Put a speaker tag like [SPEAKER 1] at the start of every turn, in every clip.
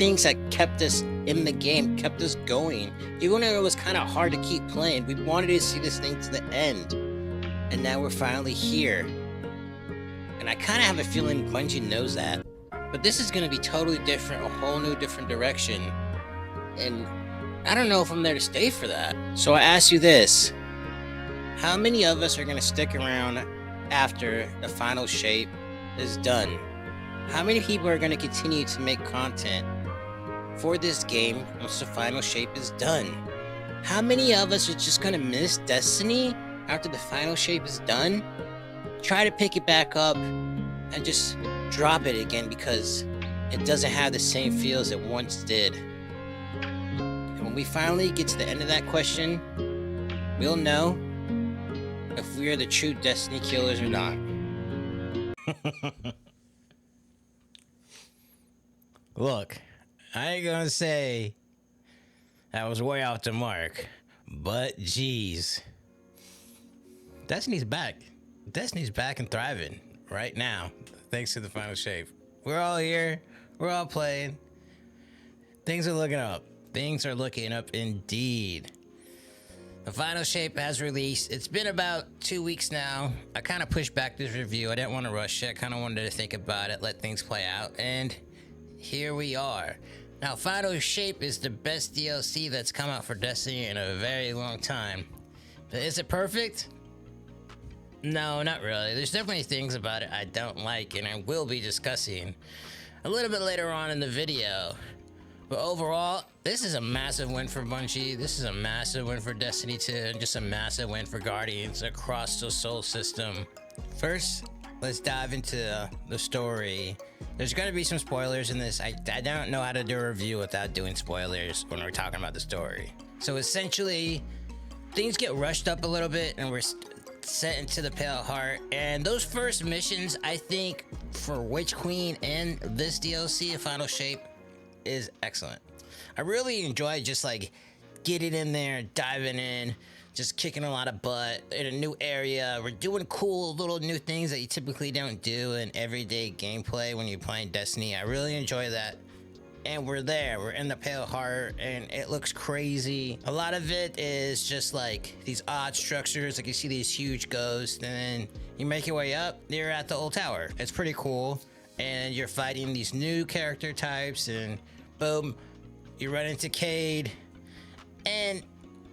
[SPEAKER 1] things that kept us in the game, kept us going. Even though it was kind of hard to keep playing, we wanted to see this thing to the end. And now we're finally here. And I kind of have a feeling Bungie knows that. But this is going to be totally different, a whole new different direction. And I don't know if I'm there to stay for that. So I ask you this. How many of us are going to stick around after the final shape is done? How many people are going to continue to make content for this game once the final shape is done? How many of us are just going to miss Destiny after the final shape is done? Try to pick it back up and just drop it again because it doesn't have the same feel as it once did. And when we finally get to the end of that question, we'll know if we are the true Destiny killers or not.
[SPEAKER 2] Look, I ain't gonna say I was way off the mark, but geez. Destiny's back. Destiny's back and thriving right now, thanks to the final shape. We're all here. We're all playing. Things are looking up. Things are looking up indeed. The final shape has released. It's been about 2 weeks now. I kind of pushed back this review. I didn't want to rush it. I kind of wanted to think about it, let things play out, and here we are. Now, Final Shape is the best DLC that's come out for Destiny in a very long time. But is it perfect? No, not really. There's definitely things about it I don't like, and I will be discussing a little bit later on in the video. But overall, this is a massive win for Bungie. This is a massive win for Destiny 2, and just a massive win for Guardians across the Soul system. First, let's dive into the story. There's going to be some spoilers in this. I don't know how to do a review without doing spoilers when we're talking about the story. So essentially, things get rushed up a little bit, and we're sent into the Pale Heart. And those first missions, I think, for Witch Queen and this DLC, Final Shape, is excellent. I really enjoy just like getting in there, diving in, just kicking a lot of butt in a new area. We're doing cool little new things that you typically don't do in everyday gameplay when you're playing Destiny. I really enjoy that. And we're there, we're in the Pale Heart, and it looks crazy. A lot of it is just like these odd structures, like you see these huge ghosts, and then you make your way up, you're at the old tower. It's pretty cool. And you're fighting these new character types, and boom, you run into Cade. And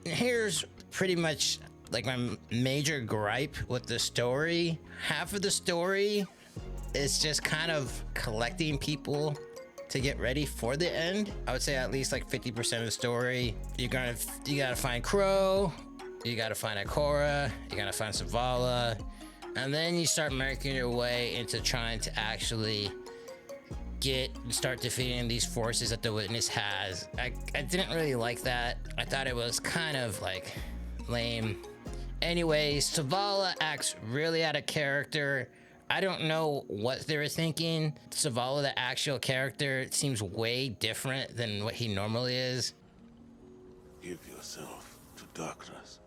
[SPEAKER 2] here's pretty much like my major gripe with the story. Half of the story is just kind of collecting people to get ready for the end. I would say at least like 50% of the story. You gotta find Crow, you gotta find Ikora, you gotta find Zavala. And then you start making your way into trying to actually start defeating these forces that the Witness has. I didn't really like that. I thought it was kind of like lame. Anyways, Zavala acts really out of character. I don't know what they were thinking. Zavala, the actual character, seems way different than what he normally is.
[SPEAKER 3] Give yourself to darkness.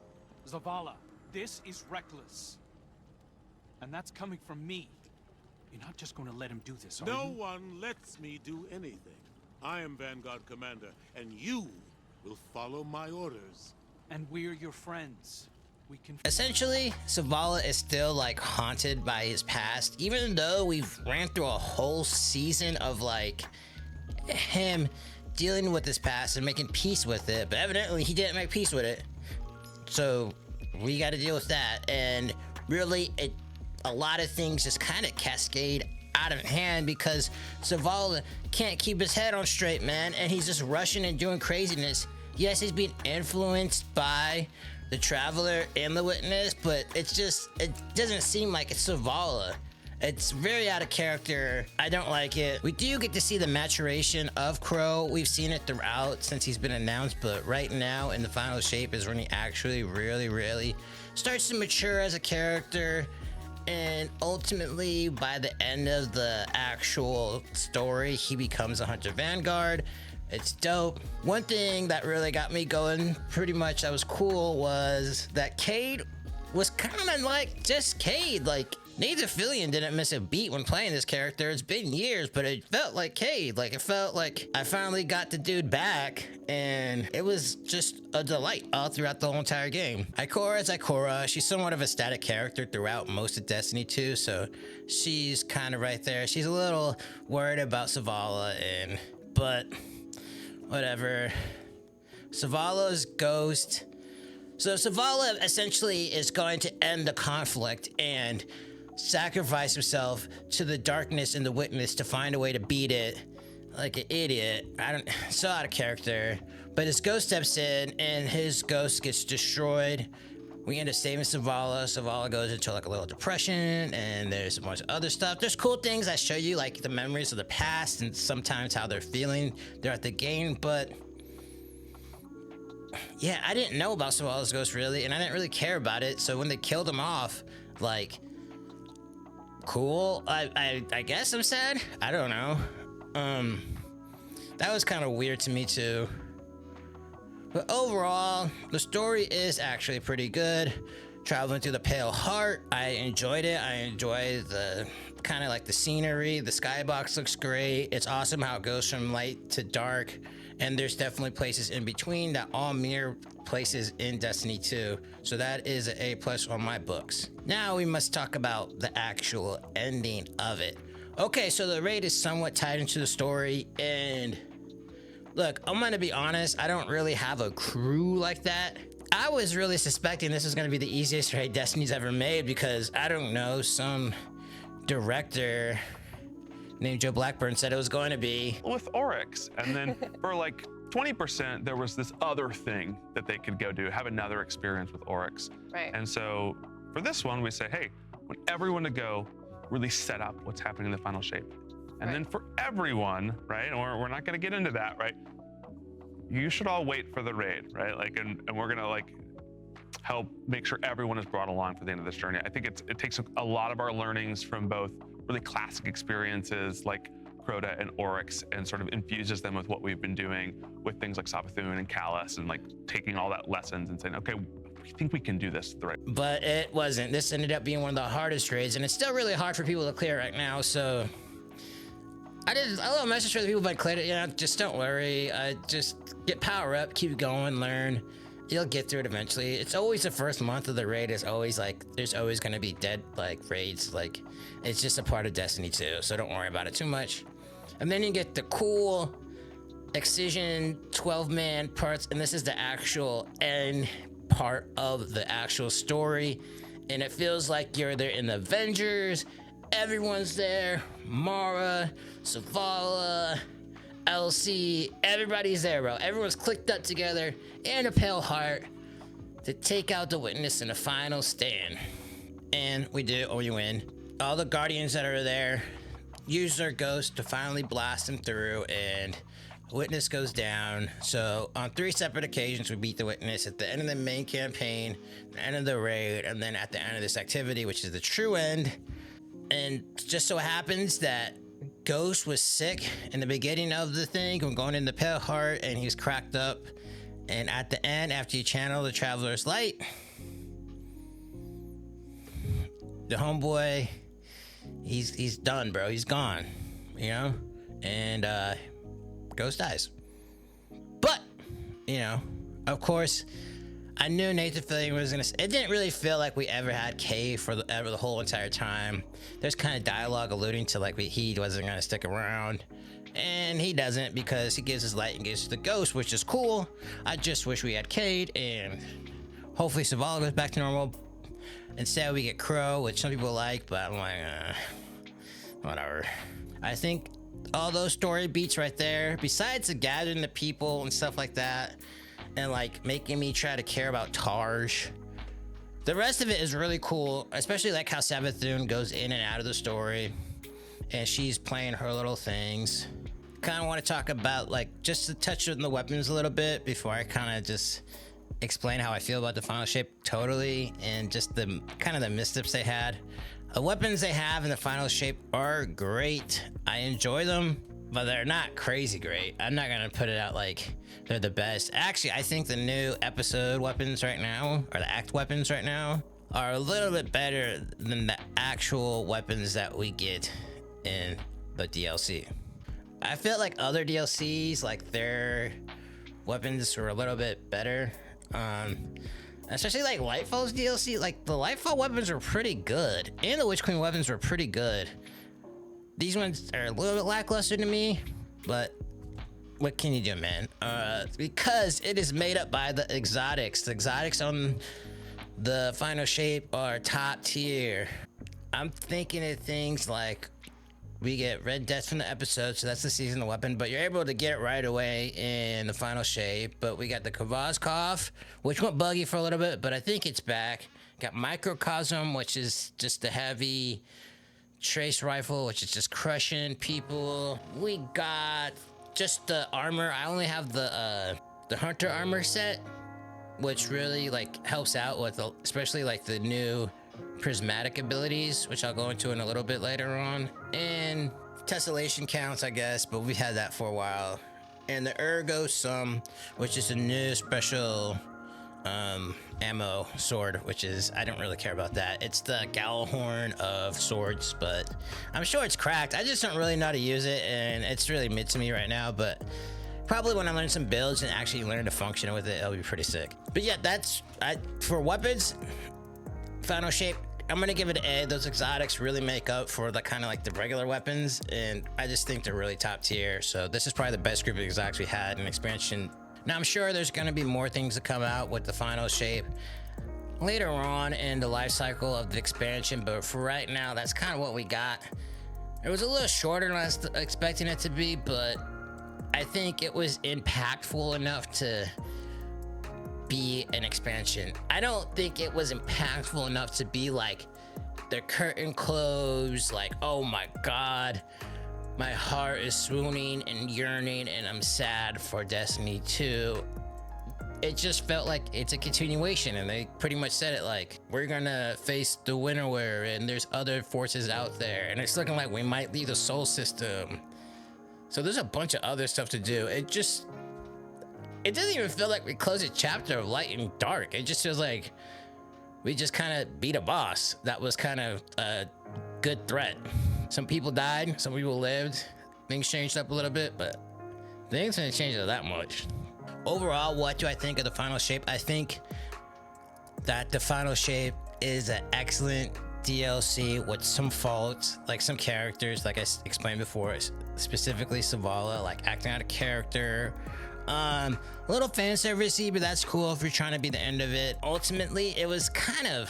[SPEAKER 4] Zavala, this is reckless. And that's coming from me. You're not just going to let him do this, are you?
[SPEAKER 3] No one lets me do anything. I am Vanguard Commander, and you will follow my orders.
[SPEAKER 4] And we're your friends. We can...
[SPEAKER 2] Essentially, Zavala is still like haunted by his past, even though we've ran through a whole season of like him dealing with his past and making peace with it, but evidently he didn't make peace with it. So we got to deal with that, and really a lot of things just kind of cascade out of hand because Zavala can't keep his head on straight, man, and he's just rushing and doing craziness. Yes, he's being influenced by the Traveler and the Witness, but it doesn't seem like it's Zavala. It's very out of character. I don't like it. We do get to see the maturation of Crow. We've seen it throughout since he's been announced, but right now in the Final Shape is when he actually really starts to mature as a character. And ultimately, by the end of the actual story, he becomes a Hunter Vanguard. It's dope. One thing that really got me going pretty much that was cool was that Cade was kind of like just Cade. Like, Nathan Fillion didn't miss a beat when playing this character. It's been years, but it felt like Cade. Like, it felt like I finally got the dude back, and it was just a delight all throughout the whole entire game. Ikora is Ikora. She's somewhat of a static character throughout most of Destiny 2, so she's kind of right there. She's a little worried about Zavala, but whatever. Zavala's Ghost. So Zavala essentially is going to end the conflict and sacrifice himself to the darkness and the witness to find a way to beat it. Like an idiot. So out of character. But his ghost steps in and his ghost gets destroyed. We end up saving Zavala. Zavala goes into like a little depression, and there's a bunch of other stuff. There's cool things that show you like the memories of the past and sometimes how they're feeling throughout the game, but yeah, I didn't know about Zavala's ghost really, and I didn't really care about it. So when they killed him off, like, cool. I guess I'm sad. I don't know. That was kind of weird to me too. But overall, the story is actually pretty good. Traveling through the Pale Heart, I enjoyed it. I enjoyed the kind of like the scenery. The skybox looks great. It's awesome how it goes from light to dark. And there's definitely places in between that all mirror places in Destiny 2. So that is an A+ on my books. Now we must talk about the actual ending of it. Okay, so the raid is somewhat tied into the story, and look, I'm gonna be honest, I don't really have a crew like that. I was really suspecting this was gonna be the easiest raid Destiny's ever made because, I don't know, some director named Joe Blackburn said it was going to be.
[SPEAKER 5] With Oryx, and then for like 20%, there was this other thing that they could go do, have another experience with Oryx.
[SPEAKER 6] Right.
[SPEAKER 5] And so for this one, we say, hey, we want everyone to go really set up what's happening in the final shape. And then for everyone, right, and we're not gonna get into that, right? You should all wait for the raid, right? Like, and we're gonna like help make sure everyone is brought along for the end of this journey. I think it takes a lot of our learnings from both really classic experiences like Crota and Oryx and sort of infuses them with what we've been doing with things like Savathun and Callus, and like taking all that lessons and saying, okay, we think we can do this the right.
[SPEAKER 2] But it wasn't. This ended up being one of the hardest raids, and it's still really hard for people to clear right now, so I did a little message for the people that cleared it, you know, just don't worry. Just get power up, keep going, learn. You'll get through it eventually. It's always the first month of the raid is always like, there's always gonna be dead like raids. Like, it's just a part of Destiny 2, so don't worry about it too much. And then you get the cool Excision 12-man parts, and this is the actual end part of the actual story. And it feels like you're there in the Avengers. Everyone's there. Mara, Zavala, LC, everybody's there, bro. Everyone's clicked up together in a Pale Heart to take out the Witness in the final stand. And we do, or we win. All the Guardians that are there use their ghost to finally blast them through, and Witness goes down. So on 3 separate occasions, we beat the Witness at the end of the main campaign, the end of the raid, and then at the end of this activity, which is the true end. And just so happens that Ghost was sick in the beginning of the thing. We're going into Pale Heart, and he was cracked up. And at the end, after you channel the Traveler's Light, the homeboy, he's done, bro. He's gone, you know? And Ghost dies. But, you know, of course, I knew Nathan Fillion was gonna. It didn't really feel like we ever had Kay for the whole entire time. There's kind of dialogue alluding to like he wasn't gonna stick around, and he doesn't because he gives his light and gives the ghost, which is cool. I just wish we had Cade, and hopefully Zavala goes back to normal. Instead, we get Crow, which some people like, but I'm like, whatever. I think all those story beats right there, besides the gathering the people and stuff like that, and like making me try to care about Tarj, the rest of it is really cool. Especially like how Savathun goes in and out of the story, and she's playing her little things. Kind of want to talk about like just to touch on the weapons a little bit before I kind of just explain how I feel about the final shape totally, and just the kind of the missteps they had. The weapons they have in the final shape are great. I enjoy them, but they're not crazy great. I'm not gonna put it out like they're the best. Actually, I think the new episode weapons right now, or the act weapons right now, are a little bit better than the actual weapons that we get in the DLC. I feel like other DLCs, like their weapons were a little bit better. Especially like Lightfall's DLC, like the Lightfall weapons were pretty good, and the Witch Queen weapons were pretty good. These ones are a little bit lackluster to me, but what can you do, man? Because it is made up by the exotics. The exotics on the final shape are top tier. I'm thinking of things like we get Red Death from the episode, so that's the seasonal weapon, but you're able to get it right away in the final shape. But we got the Kavazkov, which went buggy for a little bit, but I think it's back. Got Microcosm, which is just the heavy trace rifle, which is just crushing people. We got just the armor. I only have the Hunter armor set, which really like helps out with especially like the new prismatic abilities, which I'll go into in a little bit later on. And tessellation counts, I guess, but we had that for a while. And the Ergo Sum, which is a new special ammo sword, which is, I don't really care about that. It's the Gallahorn of swords, but I'm sure it's cracked. I just don't really know how to use it, and it's really mid to me right now, but probably when I learn some builds and actually learn to function with it, it'll be pretty sick. But yeah, for weapons, final shape, I'm gonna give it an A. Those exotics really make up for the kind of like the regular weapons, and I just think they're really top tier. So this is probably the best group of exotics we had in expansion. Now I'm sure there's gonna be more things to come out with the final shape later on in the life cycle of the expansion, but for right now, that's kind of what we got. It was a little shorter than I was expecting it to be, but I think it was impactful enough to be an expansion. I don't think it was impactful enough to be like the curtain closed, like, oh my god, my heart is swooning and yearning and I'm sad for Destiny 2. It just felt like it's a continuation, and they pretty much said it like, we're gonna face the Winterwear and there's other forces out there, and it's looking like we might leave the Sol system. So there's a bunch of other stuff to do. It doesn't even feel like we closed a chapter of Light and Dark. It just feels like we just kind of beat a boss. That was kind of a good threat. Some people died, some people lived. Things changed up a little bit, but things didn't change that much. Overall, what do I think of the final shape? I think that the final shape is an excellent DLC with some faults, like some characters, like I explained before, specifically Savala, like acting out of character. A little fan servicey, but that's cool if you're trying to be the end of it. Ultimately, it was kind of,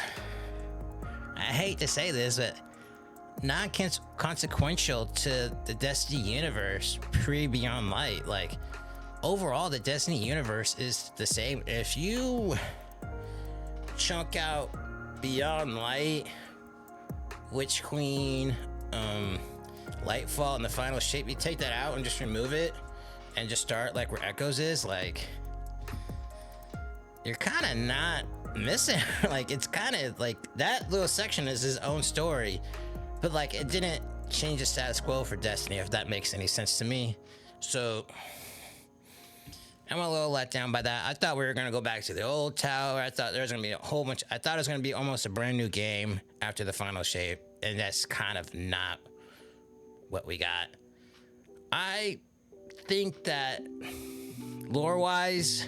[SPEAKER 2] I hate to say this, but non-consequential to the Destiny universe pre-Beyond Light. Like, overall, the Destiny universe is the same. If you chunk out Beyond Light, Witch Queen, Lightfall, and the final shape, you take that out and just remove it and just start like where Echoes is, like, you're kind of not missing. Like, it's kind of like that little section is his own story, but like it didn't change the status quo for Destiny, if that makes any sense to me. So I'm a little let down by that. I thought we were gonna go back to the old tower. I thought there was gonna be a whole bunch. I thought it was gonna be almost a brand new game after the final shape, and that's kind of not what we got. I think that lore-wise,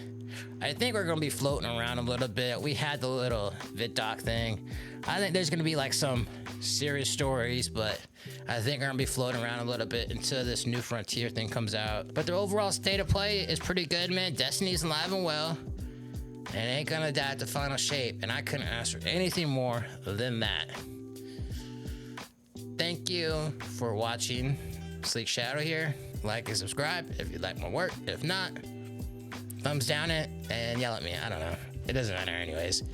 [SPEAKER 2] I think we're gonna be floating around a little bit. We had the little VidDoc thing. I think there's gonna be like some serious stories, but I think we're gonna be floating around a little bit until this New Frontier thing comes out. But the overall state of play is pretty good, man. Destiny's alive and well, and it ain't gonna die at the final shape, and I couldn't ask for anything more than that. Thank you for watching. Sleek Shadow here. Like and subscribe if you like my work. If not, thumbs down it and yell at me. I don't know. It doesn't matter anyways.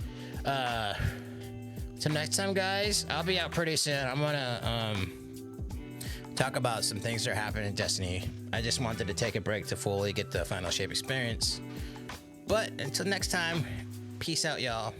[SPEAKER 2] Till next time, guys. I'll be out pretty soon. I'm gonna talk about some things that are happening in Destiny. I just wanted to take a break to fully get the final shape experience. But until next time, peace out, y'all.